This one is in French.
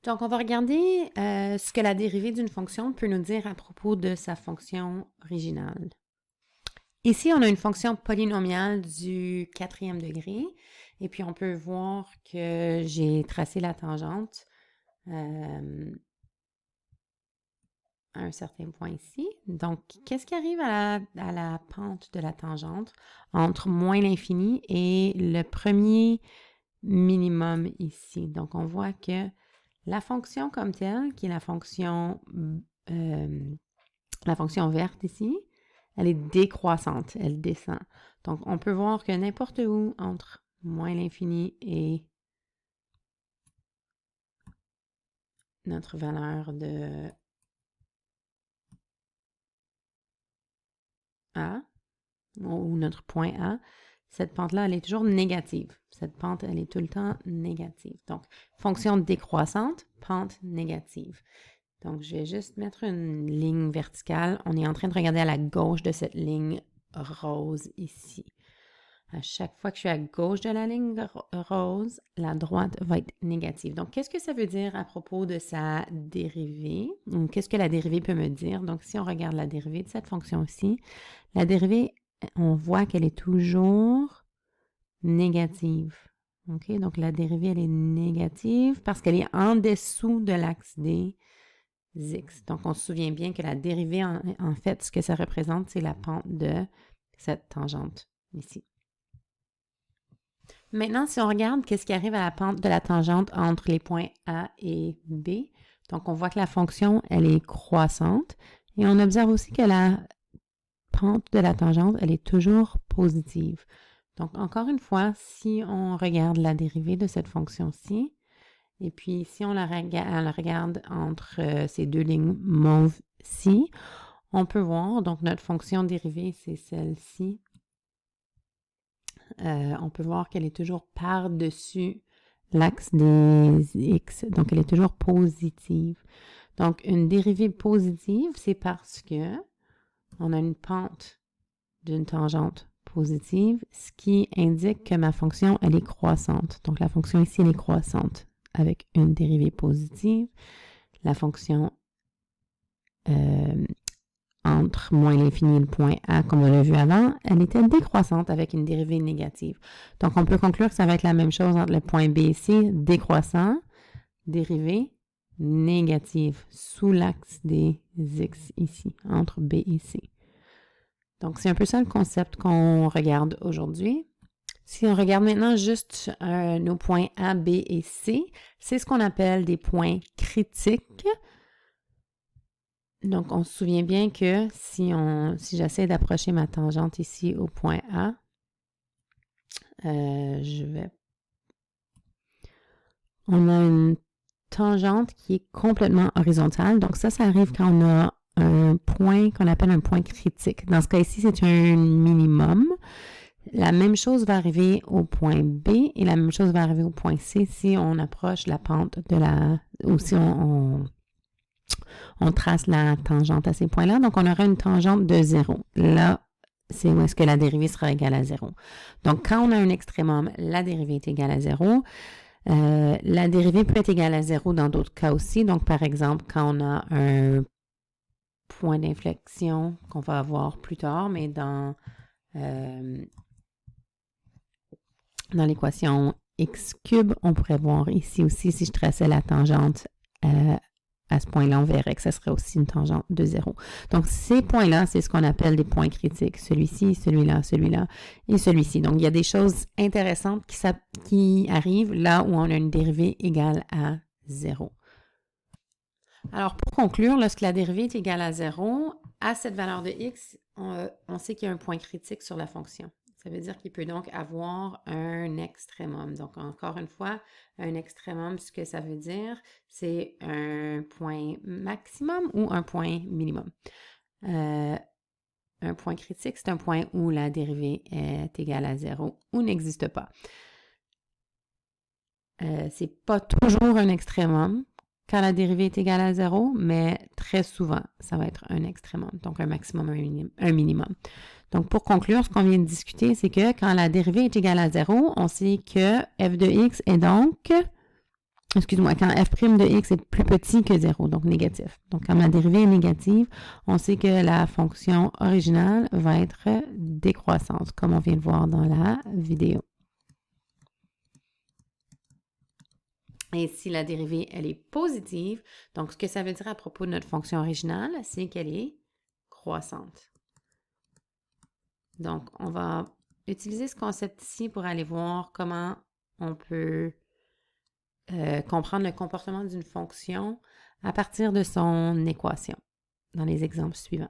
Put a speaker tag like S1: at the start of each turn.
S1: Donc, on va regarder ce que la dérivée d'une fonction peut nous dire à propos de sa fonction originale. Ici, on a une fonction polynomiale du 4e degré, et puis on peut voir que j'ai tracé la tangente à un certain point ici. Donc, qu'est-ce qui arrive à la pente de la tangente entre moins l'infini et le premier minimum ici? Donc, on voit que la fonction comme telle, qui est la fonction verte ici, elle est décroissante, elle descend. Donc, on peut voir que n'importe où entre moins l'infini et notre valeur de A, ou notre point A, cette pente-là, elle est toujours négative. Cette pente, elle est tout le temps négative. Donc, fonction décroissante, pente négative. Donc, je vais juste mettre une ligne verticale. On est en train de regarder à la gauche de cette ligne rose ici. À chaque fois que je suis à gauche de la ligne rose, la droite va être négative. Donc, qu'est-ce que ça veut dire à propos de sa dérivée? Qu'est-ce que la dérivée peut me dire? Donc, si on regarde la dérivée de cette fonction-ci, la dérivée, on voit qu'elle est toujours négative. OK? Donc, la dérivée, elle est négative parce qu'elle est en dessous de l'axe des x. Donc, on se souvient bien que la dérivée, en fait, ce que ça représente, c'est la pente de cette tangente ici. Maintenant, si on regarde qu'est-ce qui arrive à la pente de la tangente entre les points A et B, donc on voit que la fonction, elle est croissante et on observe aussi que la pente de la tangente, elle est toujours positive. Donc, encore une fois, si on regarde la dérivée de cette fonction-ci, et puis si on la regarde entre ces deux lignes mauves-ci, on peut voir, donc notre fonction dérivée, c'est celle-ci. On peut voir qu'elle est toujours par-dessus l'axe des x, donc elle est toujours positive. Donc, une dérivée positive, c'est parce que on a une pente d'une tangente positive, ce qui indique que ma fonction, elle est croissante. Donc, la fonction ici, elle est croissante avec une dérivée positive. La fonction entre moins l'infini et le point A, comme on l'a vu avant, elle était décroissante avec une dérivée négative. Donc, on peut conclure que ça va être la même chose entre le point B et C, décroissant, dérivée négative, sous l'axe des x ici, entre B et C. Donc, c'est un peu ça le concept qu'on regarde aujourd'hui. Si on regarde maintenant juste nos points A, B et C, c'est ce qu'on appelle des points critiques. Donc, on se souvient bien que si j'essaie d'approcher ma tangente ici au point A, on a une tangente qui est complètement horizontale. Donc, ça arrive quand on a un point qu'on appelle un point critique. Dans ce cas ici, c'est un minimum. La même chose va arriver au point B et la même chose va arriver au point C si on approche la pente de la... ou si on trace la tangente à ces points-là. Donc, on aura une tangente de 0. Là, c'est où est-ce que la dérivée sera égale à 0. Donc, quand on a un extrémum, la dérivée est égale à 0. La dérivée peut être égale à 0 dans d'autres cas aussi. Donc, par exemple, quand on a un point d'inflexion qu'on va avoir plus tard, mais dans l'équation x cube, on pourrait voir ici aussi, si je traçais la tangente à ce point-là, on verrait que ça serait aussi une tangente de 0. Donc, ces points-là, c'est ce qu'on appelle des points critiques. Celui-ci, celui-là, celui-là et celui-ci. Donc, il y a des choses intéressantes qui arrivent là où on a une dérivée égale à 0. Alors, pour conclure, lorsque la dérivée est égale à 0, à cette valeur de x, on sait qu'il y a un point critique sur la fonction. Ça veut dire qu'il peut donc avoir un extrémum. Donc, encore une fois, un extrémum, ce que ça veut dire, c'est un point maximum ou un point minimum. Un point critique, c'est un point où la dérivée est égale à 0 ou n'existe pas. C'est pas toujours un extrémum quand la dérivée est égale à 0, mais très souvent, ça va être un extrémum, donc un maximum, un minimum. Donc, pour conclure, ce qu'on vient de discuter, c'est que quand la dérivée est égale à 0, on sait que f de x est donc Excuse-moi, quand f' de x est plus petit que 0, donc négatif. Donc, quand ma dérivée est négative, on sait que la fonction originale va être décroissante, comme on vient de voir dans la vidéo. Et si la dérivée, elle est positive, donc ce que ça veut dire à propos de notre fonction originale, c'est qu'elle est croissante. Donc, on va utiliser ce concept ici pour aller voir comment on peut comprendre le comportement d'une fonction à partir de son équation dans les exemples suivants.